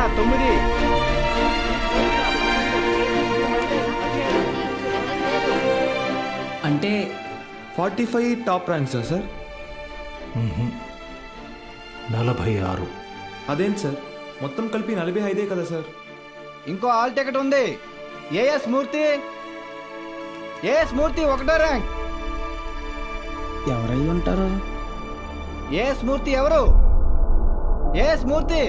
అన్న 9. అంటే 45 top ranks sir. 46. అదేంటి సార్, మొత్తం కలిపి 45 కదా సార్. ఇంకో హాల్ టికెట్ ఉంది. ఏఎస్ మూర్తి, ఏఎస్ మూర్తి 1వ ర్యాంక్. ఎవరై ఉంటారు? ఏఎస్ మూర్తి ఎవరు? ఏఎస్ మూర్తి